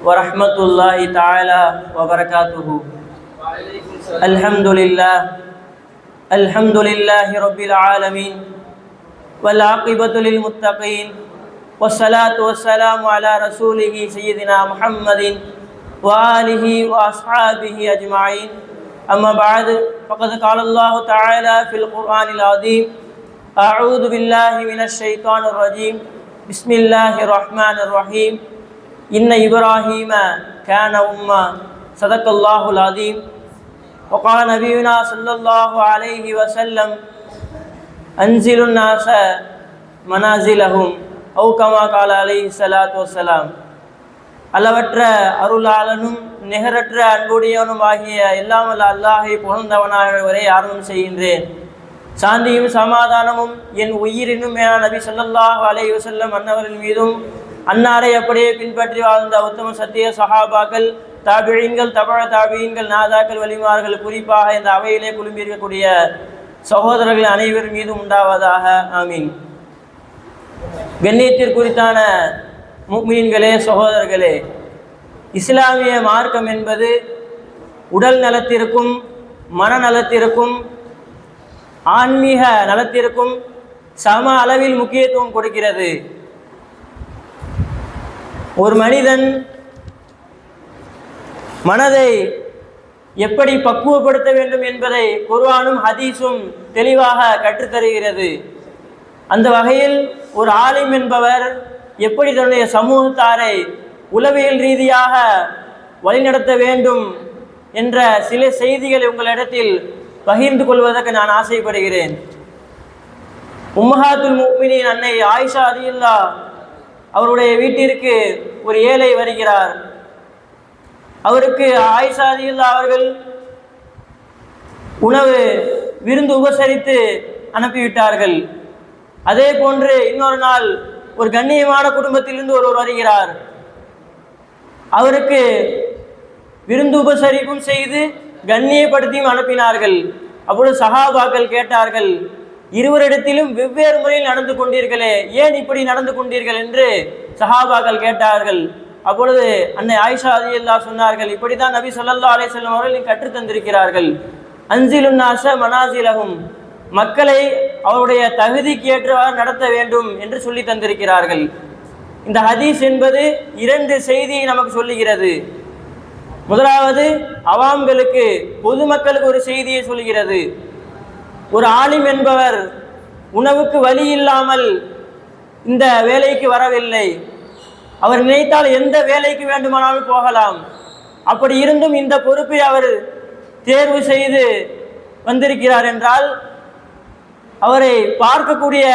ورحمة الله تعالى وبركاته. الحمد لله رب العالمين والعاقبة للمتقين والصلاة والسلام على رسوله سيدنا محمد وآله وأصحابه أجمعين. أما بعد، فقد قال الله تعالى في القرآن العظيم: أعوذ بالله من الشيطان الرجيم، بسم الله الرحمن الرحيم، إن إبراهيم كان أمة، صدق الله العظيم. وقال نبينا صلى الله عليه وسلم: أنزل الناس منازلهم، أو كما قال عليه الصلاة والسلام. அளவற்ற அருளாளனும் நிகரற்ற அன்புடையவனும் ஆகிய எல்லாம் வல்ல அல்லாஹை புகழ்ந்தவனாகவரை ஆர்வம் செய்கின்றேன். சாந்தியும் சமாதானமும் என் உயிரினும் நபி ஸல்லல்லாஹு அலைஹி வஸல்லம் அன்னவர்கள் மீதும், அன்னாரை அப்படியே பின்பற்றி வாழ்ந்த உத்தம சத்திய சஹாபாக்கள், தாபிஈன்கள், தபஅ தாபிஈன்கள், நாதாக்கள், வலிமார்கள், குறிப்பாக இந்த அவையிலே குழும்பியிருக்கக்கூடிய சகோதரர்கள் அனைவர் மீதும் உண்டாவதாக. ஆமீன். கண்ணியத்திற்குரித்தான முஃமினீன்களே, சகோதரர்களே, இஸ்லாமிய மார்க்கம் என்பது உடல் நலத்திற்கும் மனநலத்திற்கும் ஆன்மீக நலத்திற்கும் சம அளவில் முக்கியத்துவம் கொடுக்கிறது. ஒரு மனிதன் மனதை எப்படி பக்குவப்படுத்த வேண்டும் என்பதை குர்ஆனும் ஹதீஸும் தெளிவாக கற்றுத்தருகிறது. அந்த வகையில் ஒரு ஆலிம் என்பவர் எப்படி தன்னுடைய சமூகத்தாரை உளவியல் ரீதியாக வழிநடத்த வேண்டும் என்ற சில செய்திகளை உங்களிடத்தில் பகிர்ந்து கொள்வதற்கு நான் ஆசைப்படுகிறேன். உம்மஹாத்துல் முஃமினீன் அன்னை ஆயிஷா ரலியல்லாஹு அவருடைய வீட்டிற்கு ஒரு ஏழை வருகிறார். அவருக்கு ஆயிஷா ரலியல்லாஹு அவர்கள் உணவு விருந்து உபசரித்து அனுப்பிவிட்டார்கள். அதே போன்று இன்னொரு நாள் ஒரு கண்ணியமான குடும்பத்திலிருந்து ஒருவர் வருகிறார். அவருக்கு விருந்து உபசரிப்பும் செய்து கண்ணியப்படுத்தியும் அனுப்பினார்கள். அப்பொழுது சஹாபாக்கள் கேட்டார்கள், இருவரிடத்திலும் வெவ்வேறு முறையில் நடந்து கொண்டீர்களே, ஏன் இப்படி நடந்து கொண்டீர்கள் என்று சஹாபாக்கள் கேட்டார்கள். அப்பொழுது அன்னை ஆயிஷா ரலியல்லாஹு சொன்னார்கள், இப்படித்தான் நபி ஸல்லல்லாஹு அலைஹி வஸல்லம் அவர்கள் கற்றுத் தந்திருக்கிறார்கள். அன்சிலுன் நாஸ மனாசிலஹும், மக்களை அவருடைய தகுதிக்கு ஏற்றவாறு நடத்த வேண்டும் என்று சொல்லி தந்திருக்கிறார்கள். இந்த ஹதீஸ் என்பது இரண்டு செய்தியை நமக்கு சொல்லுகிறது. முதலாவது, அவாம்களுக்கு, பொதுமக்களுக்கு ஒரு செய்தியை சொல்கிறது. ஒரு ஆலிம் என்பவர் உணவுக்கு வழி இல்லாமல் இந்த வேலைக்கு வரவில்லை. அவர் நினைத்தால் எந்த வேலைக்கு வேண்டுமானாலும் போகலாம். அப்படி இருந்தும் இந்த பொறுப்பை அவர் தேர்வு செய்து வந்திருக்கிறார் என்றால், அவரை பார்க்கக்கூடிய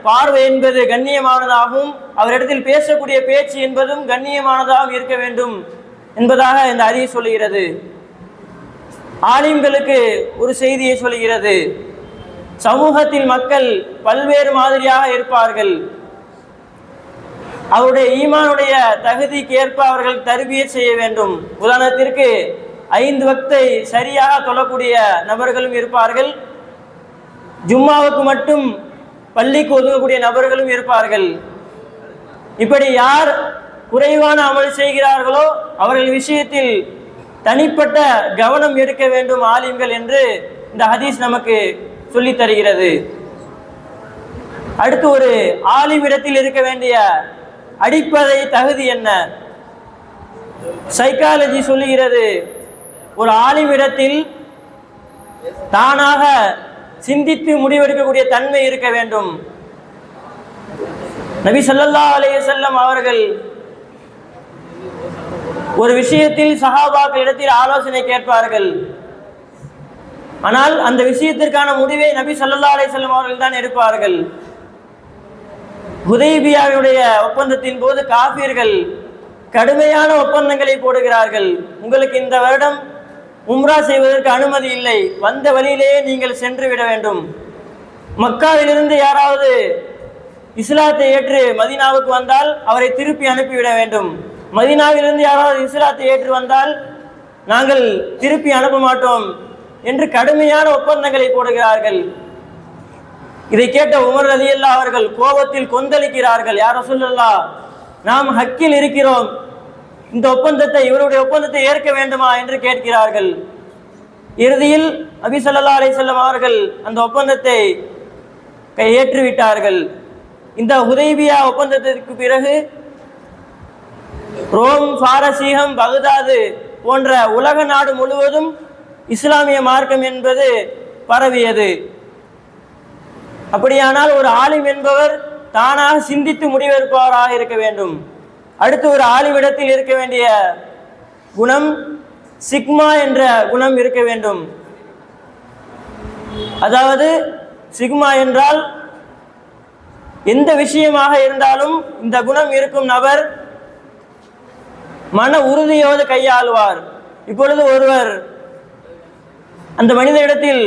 பார்வை என்பது கண்ணியமானதாகவும், அவரிடத்தில் பேசக்கூடிய பேச்சு என்பதும் கண்ணியமானதாகவும் இருக்க வேண்டும் என்பதாக இந்த ஹதீஸ் சொல்கிறது. ஆலிம்களுக்கு ஒரு செய்தியை சொல்கிறது. சமூகத்தில் மக்கள் பல்வேறு மாதிரியாக இருப்பார்கள். அவருடைய ஈமானுடைய தகுதிக்கு ஏற்ப அவர்கள் தர்பியத் செய்ய வேண்டும். உதாரணத்திற்கு 5 வக்தை சரியாக தொழக்கூடிய நபர்களும் இருப்பார்கள். ஜும்மாவுக்கு மட்டும் பள்ளிக்கு ஒதுங்கக்கூடிய நபர்களும் இருப்பார்கள். இப்படி யார் குறைவான அமல் செய்கிறார்களோ அவர்கள் விஷயத்தில் தனிப்பட்ட கவனம் எடுக்க வேண்டும் ஆலிம்கள் என்று இந்த ஹதீஸ் நமக்கு சொல்லி தருகிறது. அடுத்து, ஒரு ஆலிமிடத்தில் இருக்க வேண்டிய அடிப்படை தகுதி என்ன? சைக்காலஜி சொல்லுகிறது, ஒரு ஆலிமிடத்தில் தானாக சிந்தித்து முடிவெடுக்கக்கூடிய தன்மை இருக்க வேண்டும். நபி ஸல்லல்லாஹு அலைஹி வஸல்லம் அவர்கள் ஒரு விஷயத்தில் சஹாபாக்களிடத்தில் ஆலோசனை கேட்பார்கள். ஆனால் அந்த விஷயத்திற்கான முடிவை நபி ஸல்லல்லாஹு அலைஹி வஸல்லம் அவர்கள் தான் எடுப்பார்கள். ஹுதைபியாவுடைய ஒப்பந்தத்தின் போது காஃபிர்கள் கடுமையான ஒப்பந்தங்களை போடுகிறார்கள். உங்களுக்கு இந்த வருடம் உம்ரா செய்வதற்கு அனுமதி இல்லை, வந்த வழியிலேயே நீங்கள் சென்று விட வேண்டும். மக்காவிலிருந்து யாராவது இஸ்லாத்தை ஏற்று மதீனாவுக்கு வந்தால் அவரை திருப்பி அனுப்பிவிட வேண்டும். மதீனாவிலிருந்து யாராவது இஸ்லாத்தை ஏற்று வந்தால் நாங்கள் திருப்பி அனுப்ப மாட்டோம் என்று கடுமையான ஒப்பந்தங்களை போடுகிறார்கள். இதை கேட்ட உமர் ரலியல்லாஹு அவர்கள் கோபத்தில் கொந்தளிக்கிறார்கள். யா ரசூலல்லாஹ், நாம் ஹக்கில் இருக்கிறோம், இந்த ஒப்பந்தத்தை, இவருடைய ஒப்பந்தத்தை ஏற்க வேண்டுமா என்று கேட்கிறார்கள். இறுதியில் நபி ஸல்லல்லாஹு அலைஹி வஸல்லம் அவர்கள் அந்த ஒப்பந்தத்தை ஏற்றுவிட்டார்கள். இந்த ஹுதைபியா ஒப்பந்தத்திற்கு பிறகு ரோம், பாரசீகம், பகதாது போன்ற உலக நாடு முழுவதும் இஸ்லாமிய மார்க்கம் என்பது பரவியது. அப்படியானால் ஒரு ஆலிம் என்பவர் தானாக சிந்தித்து முடிவெடுப்பவராக இருக்க வேண்டும். அடுத்து ஒரு ஆலிமிடத்தில் இருக்க வேண்டிய குணம் சிக்மா என்ற குணம் இருக்க வேண்டும். அதாவது சிக்மா என்றால் எந்த விஷயமாக இருந்தாலும் இந்த குணம் இருக்கும் நபர் மன உறுதியோடு கையாளுவார். இப்பொழுது ஒருவர் அந்த மனிதனிடத்தில்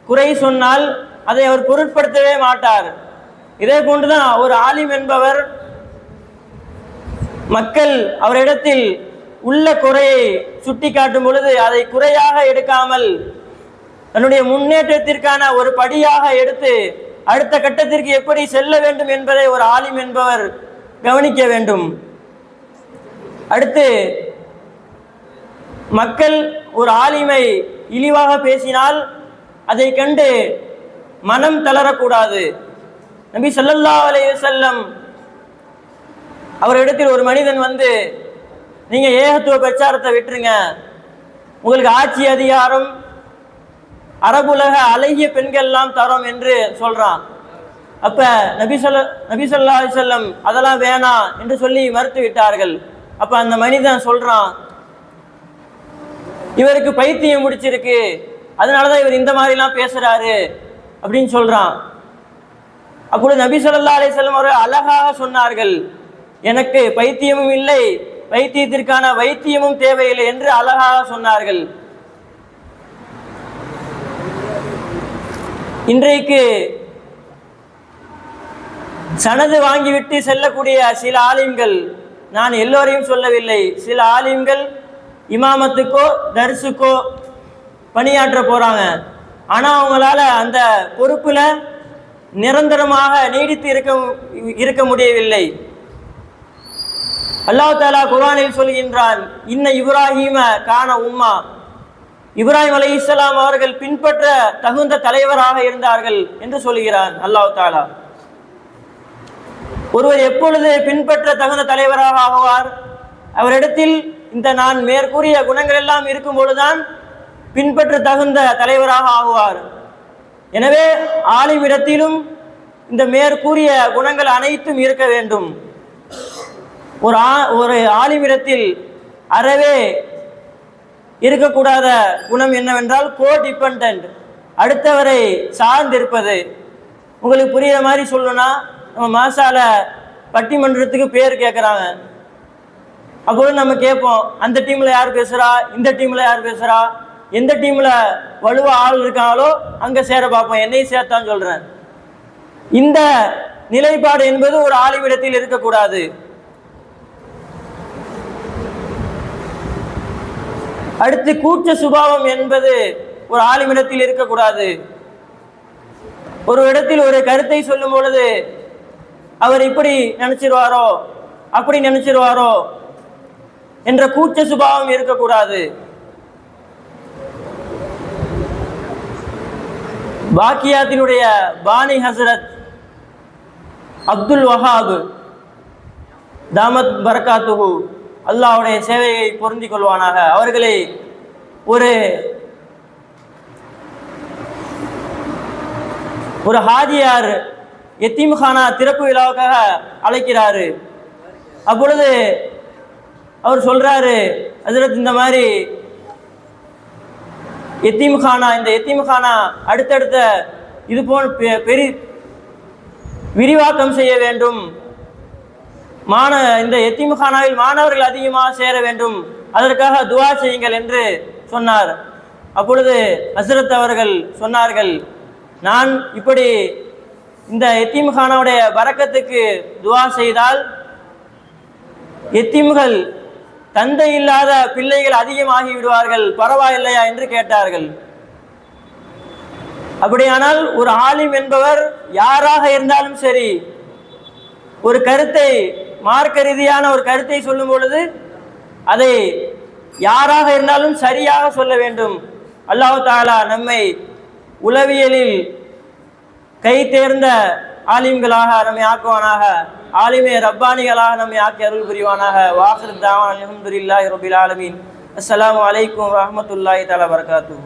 குறை சொன்னால் அதை அவர் பொருட்படுத்தவே மாட்டார். இதே போன்றுதான் ஒரு ஆலிம் என்பவர் மக்கள் அவரிடத்தில் உள்ள குறையை சுட்டி காட்டும் பொழுது அதை குறையாக எடுக்காமல் தன்னுடைய முன்னேற்றத்திற்கான ஒரு படியாக எடுத்து அடுத்த கட்டத்திற்கு எப்படி செல்ல வேண்டும் என்பதை ஒரு ஆலிம் என்பவர் கவனிக்க வேண்டும். அடுத்து மக்கள் ஒரு ஆலிமை இழிவாக பேசினால் அதை கண்டு மனம் தளரக்கூடாது. நபி ஸல்லல்லாஹு அலைஹி வஸல்லம் அவரிடத்தில் ஒரு மனிதன் வந்து, நீங்கள் ஏகத்துவ பிரச்சாரத்தை விட்டுருங்க, உங்களுக்கு ஆட்சி அதிகாரம் அரபுலக அழகிய பெண்கள்லாம் தரோம் என்று சொல்கிறான். அப்போ நபி ஸல்லல்லாஹு அலைஹி வஸல்லம் அதெல்லாம் வேணாம் என்று சொல்லி மறுத்து விட்டார்கள். அப்போ அந்த மனிதன் சொல்கிறான், இவருக்கு பைத்தியம் முடிச்சிருக்கு, அதனால தான் இவர் இந்த மாதிரிலாம் பேசுகிறாரு அப்படின்னு சொல்கிறான். அப்பொழுது நபி ஸல்லல்லாஹு அலைஹி வஸல்லம் அவர்கள் அழகாக சொன்னார்கள், எனக்கு பைத்தியமும் இல்லை, பைத்தியத்திற்கான வைத்தியமும் தேவையில்லை என்று அழகாக சொன்னார்கள். இன்றைக்கு சனது வாங்கிவிட்டு செல்லக்கூடிய சில ஆலிம்கள், நான் எல்லோரையும் சொல்லவில்லை, சில ஆலிம்கள் இமாமத்துக்கோ தர்சுக்கோ பணியாற்ற போகிறாங்க. ஆனால் அவங்களால அந்த பொறுப்பில் நிரந்தரமாக நீடித்து இருக்க முடியவில்லை. அல்லாஹ் தஆலா குர்ஆனில் சொல்கின்றான், இன்ன இப்ராஹீம கான உம்மா, இப்ராஹிம் அலைஹிஸ்ஸலாம் அவர்கள் பின்பற்ற தகுந்த தலைவராக இருந்தார்கள் என்று சொல்கிறான் அல்லாஹ் தஆலா. ஒருவர் எப்பொழுது பின்பற்ற தகுந்த தலைவராக ஆவார்? அவரிடத்தில் இந்த நான் மேற்கூறிய குணங்கள் எல்லாம் இருக்கும் பொழுதுதான் பின்பற்ற தகுந்த தலைவராக ஆகுவார். எனவே ஆலிமிடத்திலும் இந்த மேற்கூறிய குணங்கள் அனைத்தும் இருக்க வேண்டும். ஒரு ஆலிமிடத்தில் அறவே இருக்கக்கூடாத குணம் என்னவென்றால் கோ டிபெண்டன்ட், அடுத்தவரை சார்ந்திருப்பது. உங்களுக்கு புரிகிற மாதிரி சொல்லணும்னா, நம்ம மாசால பட்டிமன்றத்துக்கு பேர் கேட்குறாங்க. அப்போது நம்ம கேட்போம், அந்த டீமில் யார் பேசுகிறா, இந்த டீமில் யார் பேசுகிறா, எந்த டீமில் வலுவாக ஆள் இருக்காங்களோ அங்கே சேர பார்ப்போம், என்னையும் சேர்த்தான்னு சொல்கிறேன். இந்த நிலைப்பாடு என்பது ஒரு ஆலிமிடத்தில் இருக்கக்கூடாது. அடுத்து கூச்ச சுபாவம் என்பது ஒரு ஆலிமிடத்தில் இருக்கக்கூடாது. ஒரு இடத்தில் ஒரு கருத்தை சொல்லும் பொழுது அவர் இப்படி நினைச்சிருவாரோ அப்படி நினைச்சிருவாரோ என்ற கூச்ச சுபாவம் இருக்கக்கூடாது. பாக்கியாத்தினுடைய பானி ஹசரத் அப்துல் வஹாப் தாமத் பரக்காத்துஹு, அல்லாஹ்வுடைய சேவையை பொருந்திக் கொள்வானாக, அவர்களை ஒரு ஹாஜியார் எத்தீம்கானா திறப்பு விழாவுக்காக அழைக்கிறாரு. அப்பொழுது அவர் சொல்றாரு, ஹஜ்ரத் இந்த மாதிரி இந்த எத்தீம்கானா அடுத்தடுத்த இது போல் விரிவாக்கம் செய்ய வேண்டும், இந்த எத்தீம்கானாவில் மாணவர்கள் அதிகமாக சேர வேண்டும், அதற்காக துஆ செய்யுங்கள் என்று சொன்னார். அப்பொழுது ஹஸ்ரத் அவர்கள் சொன்னார்கள், நான் இப்படி இந்த எத்தீம்கானாவுடைய பரக்கத்துக்கு துஆ செய்தால் எத்தீம்கள் தந்தை இல்லாத பிள்ளைகள் அதிகமாகி விடுவார்கள், பரவாயில்லையா என்று கேட்டார்கள். அப்படியானால் ஒரு ஆலிம் என்பவர் யாராக இருந்தாலும் சரி, ஒரு கருத்தை மார்க்க ரீதியான ஒரு கருத்தை சொல்லும் பொழுது அதை யாராக இருந்தாலும் சரியாக சொல்ல வேண்டும். அல்லாஹ் தஆலா நம்மை உளவியலில் கை தேர்ந்த ஆலிம்களாக நம்மை ஆக்குவானாக. ஆலிமே ரப்பானிகளாக நம்மை ஆக்கி அருள் புரிவானாக. வாஹிர் தாவானா அல்ஹம்துலில்லாஹி ரப்பில் ஆலமீன். அஸ்ஸலாமு அலைக்கும் வரஹ்மத்துல்லாஹி தஆலா வபரகாத்துஹு.